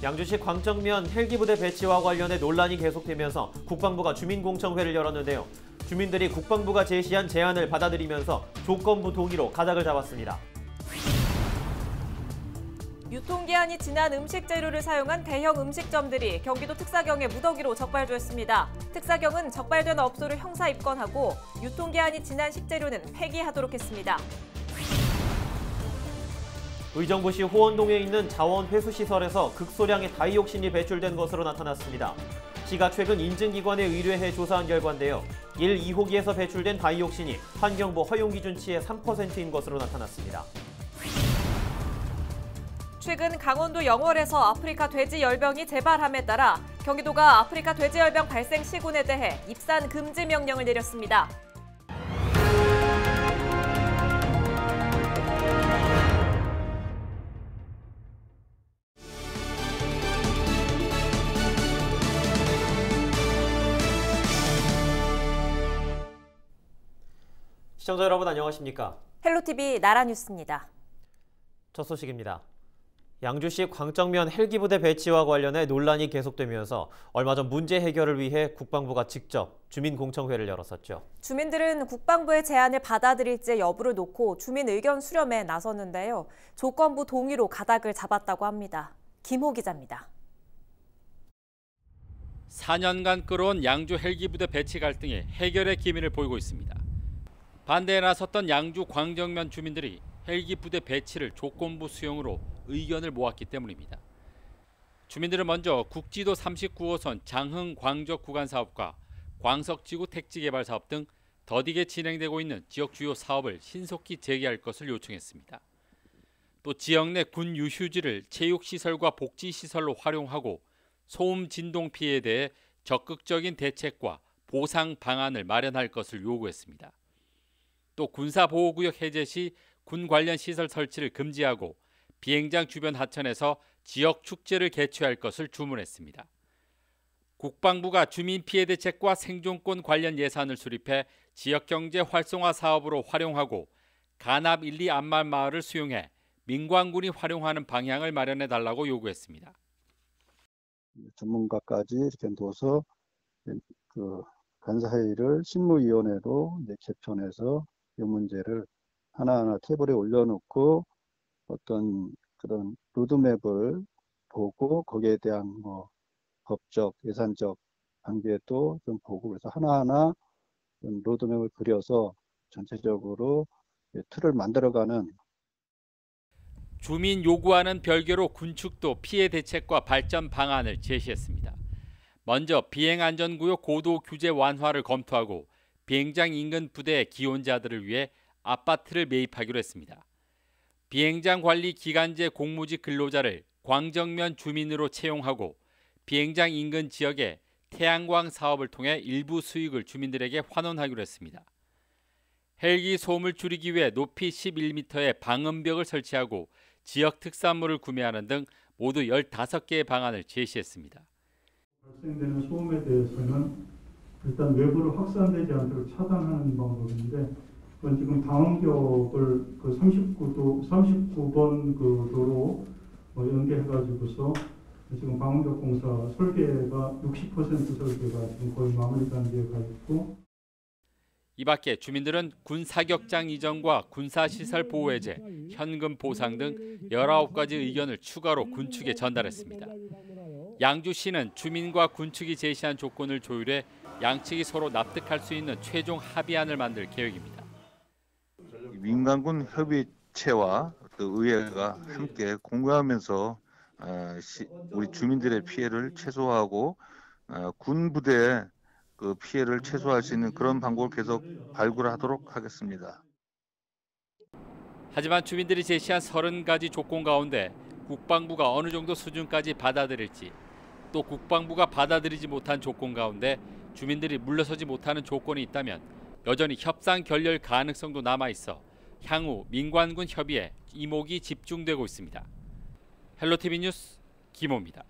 양주시 광정면 헬기부대 배치와 관련해 논란이 계속되면서 국방부가 주민공청회를 열었는데요. 주민들이 국방부가 제시한 제안을 받아들이면서 조건부 동의로 가닥을 잡았습니다. 유통기한이 지난 음식 재료를 사용한 대형 음식점들이 경기도 특사경에 무더기로 적발됐습니다. 특사경은 적발된 업소를 형사 입건하고 유통기한이 지난 식재료는 폐기하도록 했습니다. 의정부시 호원동에 있는 자원회수시설에서 극소량의 다이옥신이 배출된 것으로 나타났습니다. 시가 최근 인증기관에 의뢰해 조사한 결과인데요. 1, 2호기에서 배출된 다이옥신이 환경부 허용기준치의 3%인 것으로 나타났습니다. 최근 강원도 영월에서 아프리카 돼지열병이 재발함에 따라 경기도가 아프리카 돼지열병 발생 시군에 대해 입산 금지 명령을 내렸습니다. 시청자 여러분 안녕하십니까? 헬로티비 나라뉴스입니다. 첫 소식입니다. 양주시 광정면 헬기부대 배치와 관련해 논란이 계속되면서 얼마 전 문제 해결을 위해 국방부가 직접 주민공청회를 열었었죠. 주민들은 국방부의 제안을 받아들일지 여부를 놓고 주민 의견 수렴에 나섰는데요. 조건부 동의로 가닥을 잡았다고 합니다. 김호 기자입니다. 4년간 끌어온 양주 헬기부대 배치 갈등이 해결의 기미를 보이고 있습니다. 반대에 나섰던 양주 광정면 주민들이 헬기 부대 배치를 조건부 수용으로 의견을 모았기 때문입니다. 주민들은 먼저 국지도 39호선 장흥 광적 구간 사업과 광석지구 택지 개발 사업 등 더디게 진행되고 있는 지역 주요 사업을 신속히 재개할 것을 요청했습니다. 또 지역 내 군 유휴지를 체육시설과 복지시설로 활용하고 소음 진동 피해에 대해 적극적인 대책과 보상 방안을 마련할 것을 요구했습니다. 또 군사보호구역 해제 시 군 관련 시설 설치를 금지하고 비행장 주변 하천에서 지역 축제를 개최할 것을 주문했습니다. 국방부가 주민 피해 대책과 생존권 관련 예산을 수립해 지역경제 활성화 사업으로 활용하고 간합 1, 2 안말 마을을 수용해 민관군이 활용하는 방향을 마련해달라고 요구했습니다. 전문가까지 이렇게 둬서 간사회의를 실무위원회로 개편해서 이 문제를 하나하나 테이블에 올려놓고 어떤 그런 로드맵을 보고 거기에 대한 법적, 예산적 관계도 좀 보고 그래서 하나하나 좀 로드맵을 그려서 전체적으로 틀을 만들어가는. 주민 요구와는 별개로 군축도 피해 대책과 발전 방안을 제시했습니다. 먼저 비행안전구역 고도 규제 완화를 검토하고 비행장 인근 부대 기혼자들을 위해 아파트를 매입하기로 했습니다. 비행장 관리 기간제 공무직 근로자를 광정면 주민으로 채용하고 비행장 인근 지역에 태양광 사업을 통해 일부 수익을 주민들에게 환원하기로 했습니다. 헬기 소음을 줄이기 위해 높이 11m의 방음벽을 설치하고 지역 특산물을 구매하는 등 모두 15개의 방안을 제시했습니다. 발생되는 소음에 대해서는 일단 외부로 확산되지 않도록 차단하는 방법인데 그건 지금 방음벽을 39번 도로 연계해가지고서 지금 방음벽 공사 설계가 60% 설계가 지금 거의 마무리 단계에 가 있고. 이 밖에 주민들은 군 사격장 이전과 군사시설 보호 해제, 현금 보상 등 19가지 의견을 추가로 군축에 전달했습니다. 양주시는 주민과 군축이 제시한 조건을 조율해 양측이 서로 납득할 수 있는 최종 합의안을 만들 계획입니다. 민간군 협의체와 또 의회가 함께 공유하면서 우리 주민들의 피해를 최소화하고 군 부대의 그 피해를 최소화할 수 있는 그런 방법을 계속 발굴하도록 하겠습니다. 하지만 주민들이 제시한 30가지 조건 가운데 국방부가 어느 정도 수준까지 받아들일지 또 국방부가 받아들이지 못한 조건 가운데 주민들이 물러서지 못하는 조건이 있다면 여전히 협상 결렬 가능성도 남아있어 향후 민관군 협의에 이목이 집중되고 있습니다. 헬로티비 뉴스 김호입니다.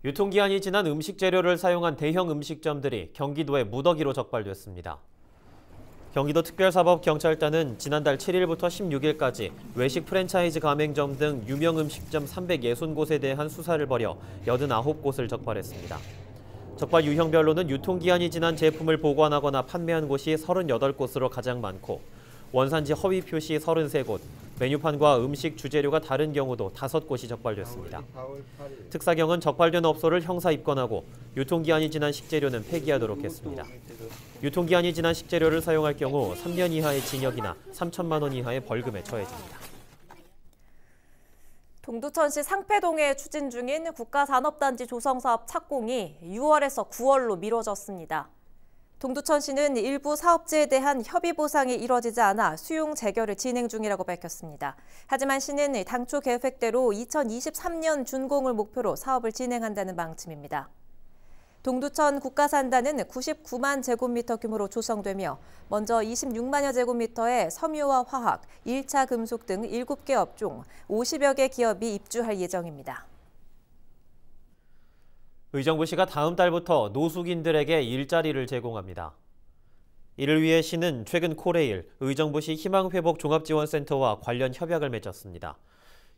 유통기한이 지난 음식 재료를 사용한 대형 음식점들이 경기도에 무더기로 적발됐습니다. 경기도 특별사법경찰단은 지난달 7일부터 16일까지 외식 프랜차이즈 가맹점 등 유명 음식점 360곳에 대한 수사를 벌여 89곳을 적발했습니다. 적발 유형별로는 유통기한이 지난 제품을 보관하거나 판매한 곳이 38곳으로 가장 많고 원산지 허위 표시 33곳, 메뉴판과 음식 주재료가 다른 경우도 5곳이 적발됐습니다. 특사경은 적발된 업소를 형사 입건하고 유통기한이 지난 식재료는 폐기하도록 했습니다. 유통기한이 지난 식재료를 사용할 경우 3년 이하의 징역이나 3천만 원 이하의 벌금에 처해집니다. 동두천시 상패동에 추진 중인 국가산업단지 조성사업 착공이 6월에서 9월로 미뤄졌습니다. 동두천시는 일부 사업지에 대한 협의 보상이 이뤄지지 않아 수용 재결을 진행 중이라고 밝혔습니다. 하지만 시는 당초 계획대로 2023년 준공을 목표로 사업을 진행한다는 방침입니다. 동두천 국가산단은 99만 제곱미터 규모로 조성되며 먼저 26만여 제곱미터의 섬유와 화학, 1차 금속 등 7개 업종 50여 개 기업이 입주할 예정입니다. 의정부시가 다음 달부터 노숙인들에게 일자리를 제공합니다. 이를 위해 시는 최근 코레일, 의정부시 희망회복종합지원센터와 관련 협약을 맺었습니다.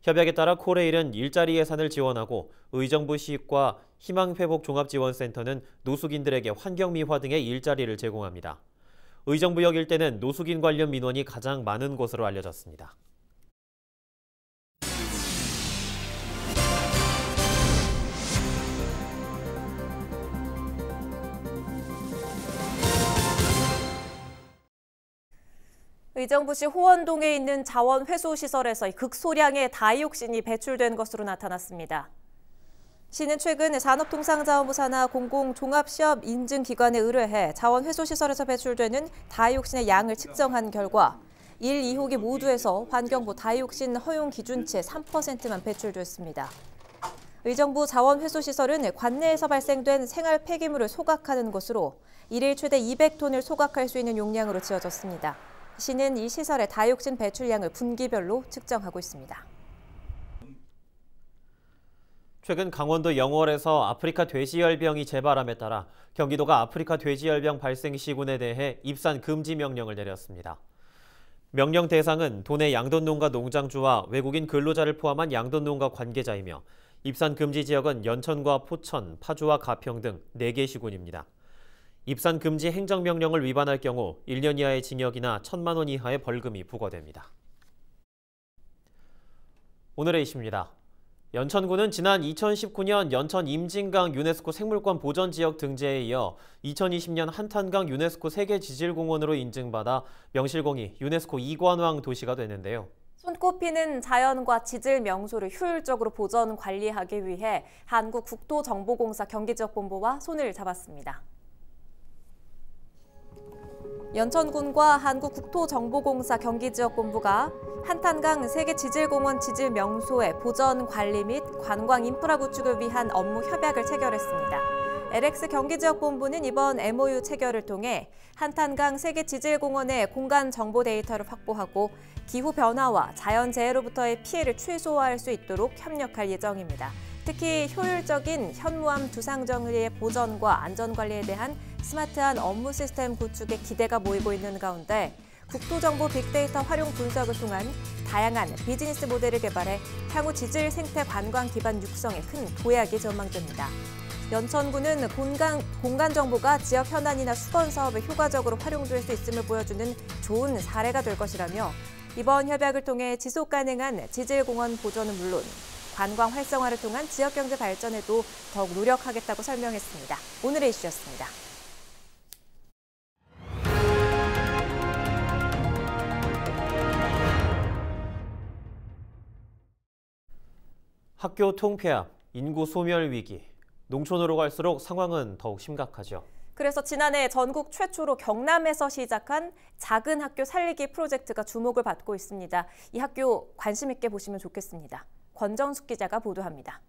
협약에 따라 코레일은 일자리 예산을 지원하고 의정부시과 희망회복종합지원센터는 노숙인들에게 환경미화 등의 일자리를 제공합니다. 의정부역 일대는 노숙인 관련 민원이 가장 많은 곳으로 알려졌습니다. 의정부시 호원동에 있는 자원회수시설에서 극소량의 다이옥신이 배출된 것으로 나타났습니다. 시는 최근 산업통상자원부 산하 공공종합시험 인증기관에 의뢰해 자원회수시설에서 배출되는 다이옥신의 양을 측정한 결과 1, 2호기 모두에서 환경부 다이옥신 허용 기준치 3%만 배출됐습니다. 의정부 자원회수시설은 관내에서 발생된 생활 폐기물을 소각하는 곳으로 일일 최대 200톤을 소각할 수 있는 용량으로 지어졌습니다. 시는 이 시설의 다이옥신 배출량을 분기별로 측정하고 있습니다. 최근 강원도 영월에서 아프리카 돼지열병이 재발함에 따라 경기도가 아프리카 돼지열병 발생 시군에 대해 입산 금지 명령을 내렸습니다. 명령 대상은 도내 양돈농가 농장주와 외국인 근로자를 포함한 양돈농가 관계자이며 입산 금지 지역은 연천과 포천, 파주와 가평 등 4개 시군입니다. 입산 금지 행정명령을 위반할 경우 1년 이하의 징역이나 1,000만 원 이하의 벌금이 부과됩니다. 오늘의 이슈입니다. 연천군은 지난 2019년 연천 임진강 유네스코 생물권 보전지역 등재에 이어 2020년 한탄강 유네스코 세계지질공원으로 인증받아 명실공히 유네스코 2관왕 도시가 됐는데요. 손꼽히는 자연과 지질 명소를 효율적으로 보전 관리하기 위해 한국국토정보공사 경기지역본부와 손을 잡았습니다. 연천군과 한국국토정보공사 경기지역본부가 한탄강 세계지질공원 지질명소의 보전 관리 및 관광 인프라 구축을 위한 업무 협약을 체결했습니다. LX 경기지역본부는 이번 MOU 체결을 통해 한탄강 세계지질공원의 공간 정보 데이터를 확보하고 기후변화와 자연재해로부터의 피해를 최소화할 수 있도록 협력할 예정입니다. 특히 효율적인 현무암 두상정리의 보전과 안전관리에 대한 스마트한 업무 시스템 구축에 기대가 모이고 있는 가운데 국토정보 빅데이터 활용 분석을 통한 다양한 비즈니스 모델을 개발해 향후 지질 생태 관광 기반 육성에 큰 도약이 전망됩니다. 연천군은 공간 정보가 지역 현안이나 수건 사업에 효과적으로 활용될 수 있음을 보여주는 좋은 사례가 될 것이라며 이번 협약을 통해 지속 가능한 지질공원 보존은 물론 관광 활성화를 통한 지역경제 발전에도 더욱 노력하겠다고 설명했습니다. 오늘의 이슈였습니다. 학교 통폐합, 인구 소멸 위기, 농촌으로 갈수록 상황은 더욱 심각하죠. 그래서 지난해 전국 최초로 경남에서 시작한 작은 학교 살리기 프로젝트가 주목을 받고 있습니다. 이 학교 관심 있게 보시면 좋겠습니다. 권정숙 기자가 보도합니다.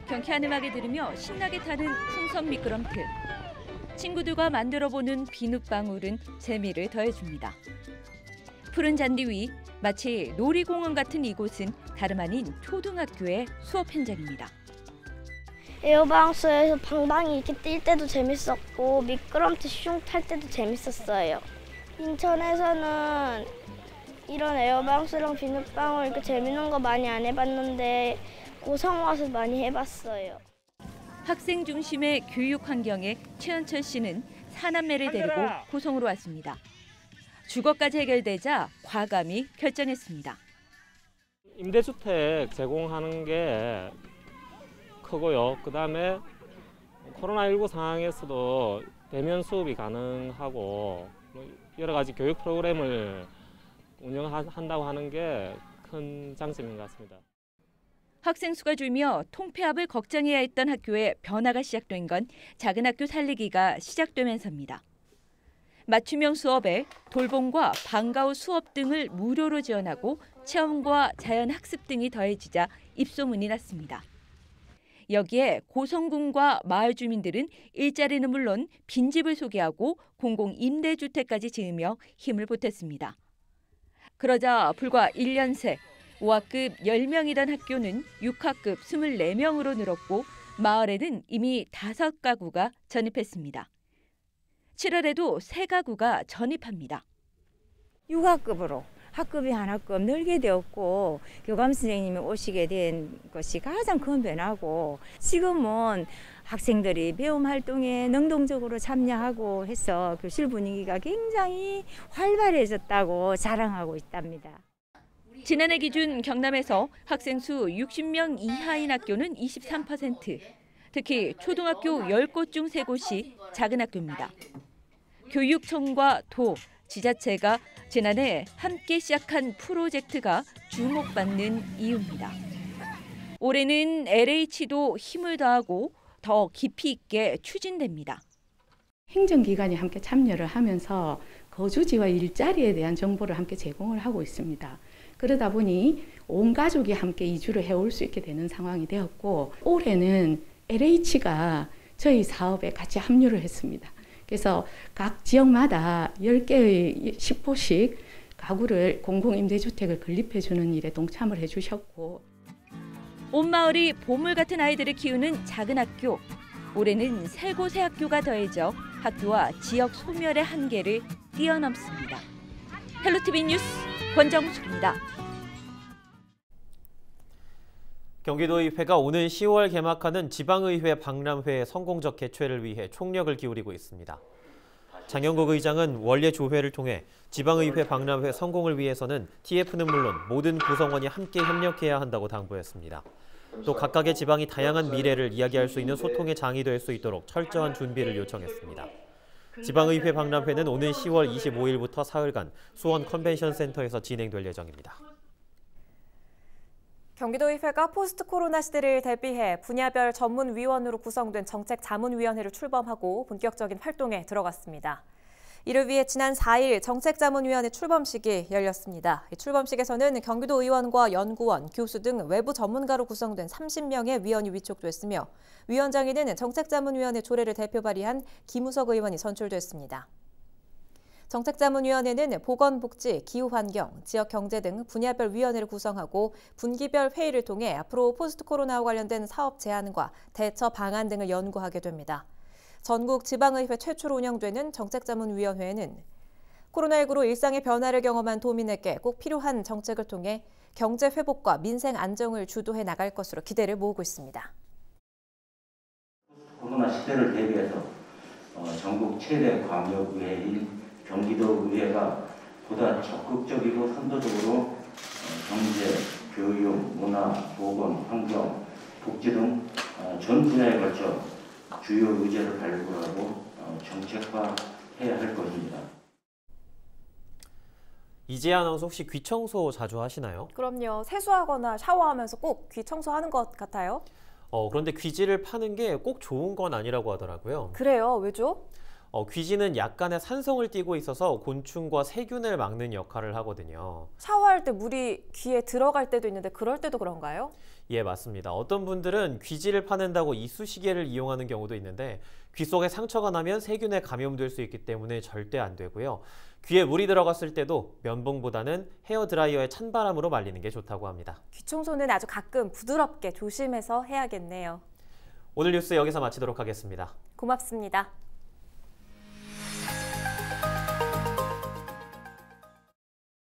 경쾌한 음악을 들으며 신나게 타는 풍선 미끄럼틀. 친구들과 만들어보는 비눗방울은 재미를 더해줍니다. 푸른 잔디 위 마치 놀이공원 같은 이곳은 다름 아닌 초등학교의 수업 현장입니다. 에어바운스에서 방방이 이렇게 뛸 때도 재밌었고 미끄럼틀 슝 탈 때도 재밌었어요. 인천에서는 이런 에어바운스랑 비눗방울 이렇게 재밌는 거 많이 안 해봤는데 고성 와서 많이 해봤어요. 학생 중심의 교육 환경에 최현철 씨는 사남매를 데리고 고성으로 왔습니다. 주거까지 해결되자 과감히 결정했습니다. 임대주택 제공하는 게 크고요. 그다음에 코로나19 상황에서도 대면 수업이 가능하고 여러 가지 교육 프로그램을 운영한다고 하는 게 큰 장점인 것 같습니다. 학생 수가 줄며 통폐합을 걱정해야 했던 학교에 변화가 시작된 건 작은 학교 살리기가 시작되면서입니다. 맞춤형 수업에 돌봄과 방과 후 수업 등을 무료로 지원하고 체험과 자연학습 등이 더해지자 입소문이 났습니다. 여기에 고성군과 마을 주민들은 일자리는 물론 빈집을 소개하고 공공임대주택까지 지으며 힘을 보탰습니다. 그러자 불과 1년 새 5학급 10명이던 학교는 6학급 24명으로 늘었고 마을에는 이미 5가구가 전입했습니다. 7월에도 3가구가 전입합니다. 6학급으로 학급이 하나급 늘게 되었고 교감 선생님이 오시게 된 것이 가장 큰 변화고 지금은 학생들이 배움 활동에 능동적으로 참여하고 해서 교실 분위기가 굉장히 활발해졌다고 자랑하고 있답니다. 지난해 기준 경남에서 학생 수 60명 이하인 학교는 23%, 특히 초등학교 10곳 중 3곳이 작은 학교입니다. 교육청과 도, 지자체가 지난해 함께 시작한 프로젝트가 주목받는 이유입니다. 올해는 LH도 힘을 더하고 더 깊이 있게 추진됩니다. 행정기관이 함께 참여를 하면서 거주지와 일자리에 대한 정보를 함께 제공을 하고 있습니다. 그러다 보니 온 가족이 함께 이주를 해올 수 있게 되는 상황이 되었고 올해는 LH가 저희 사업에 같이 합류를 했습니다. 그래서 각 지역마다 10개의 10호씩 가구를 공공임대주택을 건립해주는 일에 동참을 해주셨고 온 마을이 보물 같은 아이들을 키우는 작은 학교. 올해는 3곳의 학교가 더해져 학교와 지역 소멸의 한계를 뛰어넘습니다. 헬로티비 뉴스 권정숙입니다. 경기도의회가 오는 10월 개막하는 지방의회 박람회 성공적 개최를 위해 총력을 기울이고 있습니다. 장영국 의장은 원래 조회를 통해 지방의회 박람회 성공을 위해서는 TF는 물론 모든 구성원이 함께 협력해야 한다고 당부했습니다. 또 각각의 지방이 다양한 미래를 이야기할 수 있는 소통의 장이 될 수 있도록 철저한 준비를 요청했습니다. 지방의회 박람회는 오는 10월 25일부터 사흘간 수원 컨벤션센터에서 진행될 예정입니다. 경기도의회가 포스트 코로나 시대를 대비해 분야별 전문위원으로 구성된 정책자문위원회를 출범하고 본격적인 활동에 들어갔습니다. 이를 위해 지난 4일 정책자문위원회 출범식이 열렸습니다. 이 출범식에서는 경기도 의원과 연구원, 교수 등 외부 전문가로 구성된 30명의 위원이 위촉됐으며 위원장에는 정책자문위원회 조례를 대표 발의한 김우석 의원이 선출됐습니다. 정책자문위원회는 보건복지, 기후환경, 지역경제 등 분야별 위원회를 구성하고 분기별 회의를 통해 앞으로 포스트 코로나와 관련된 사업 제안과 대처 방안 등을 연구하게 됩니다. 전국 지방의회 최초로 운영되는 정책자문위원회는 코로나19로 일상의 변화를 경험한 도민에게 꼭 필요한 정책을 통해 경제 회복과 민생 안정을 주도해 나갈 것으로 기대를 모으고 있습니다. 코로나 시대를 대비해서 전국 최대 광역의회인 경기도의회가 보다 적극적이고 선도적으로 경제, 교육, 문화, 보건, 환경, 복지 등 전 분야에 걸쳐 주요 의제를 발굴하고 정책화해야 할 것입니다. 이지혜 아나운서 혹시 귀 청소 자주 하시나요? 그럼요. 세수하거나 샤워하면서 꼭 귀 청소하는 것 같아요. 그런데 귀지를 파는 게 꼭 좋은 건 아니라고 하더라고요. 그래요? 왜죠? 귀지는 약간의 산성을 띠고 있어서 곤충과 세균을 막는 역할을 하거든요. 샤워할 때 물이 귀에 들어갈 때도 있는데 그럴 때도 그런가요? 예, 맞습니다. 어떤 분들은 귀지를 파낸다고 이쑤시개를 이용하는 경우도 있는데 귀 속에 상처가 나면 세균에 감염될 수 있기 때문에 절대 안 되고요. 귀에 물이 들어갔을 때도 면봉보다는 헤어드라이어의 찬바람으로 말리는 게 좋다고 합니다. 귀 청소는 아주 가끔 부드럽게 조심해서 해야겠네요. 오늘 뉴스 여기서 마치도록 하겠습니다. 고맙습니다.